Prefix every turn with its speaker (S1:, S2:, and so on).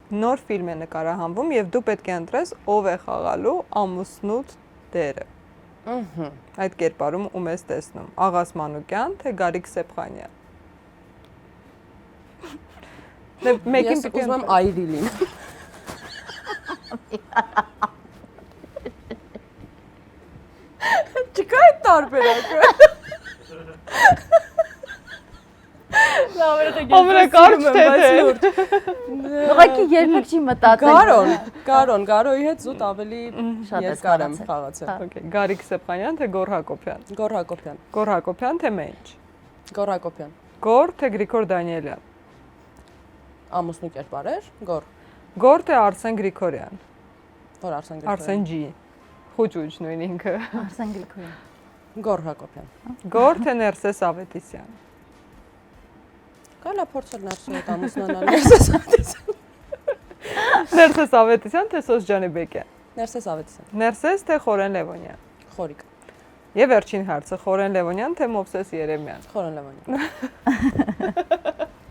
S1: նոր ֆիլմ է նկարահանվում եւ դու պետք է ընտրես ով է խաղալու ամուսնուդ դերը։ Այդ կերպարում ում ես տեսնում։ Աղաս Մանուկյան, թե Գարիկ Սեփխանյան։
S2: Ես ուզում եմ Այրի լինեմ։ Չկա այդ տարբերակը։
S1: Ամենակարճ թե։
S3: Ուղղակի երբեք չի մտածել։
S2: Գարոյի հետ զուտ ավելի երկար եմ խաղացել։
S1: Okay, Գարիկ Սեփխանյան, թե Գոր Հակոբյան։
S2: Գոր Հակոբյան։
S1: Գոր Հակոբյան, թե Մենջ։
S2: Գոր Հակոբյան։
S1: Գոր, թե Գրիգոր Դանիելյան։
S2: Ամուսնու կերպարեր, Գոր։
S1: Գոր, թե Արսեն Գրիգորյան։
S2: Որ Արսեն Գրիգորյան։
S1: Արսեն Ջի։ Խուճուճ նույն ինքը։
S3: Արսեն Գրիգորյան։
S2: Գոր Հակոբյան։
S1: Գոր, թե Ներսես Ավետիսյան։
S2: Կարելի է փորձել Ներսեսի հետ ամուսնանալ Ներսես Ավետիսյան։
S1: Ներսես Ավետիսյան, թե Սոս Ջանիբեկյան։
S2: Ներսես Ավետիսյան։
S1: Ներսես, թե Խորեն Լևոնյան։
S2: Խորիկ։
S1: Եվ վերջին հարցը Խորեն Լևոնյան, թե Մովսես Երեմյան։
S2: Խորեն Լևոնյան։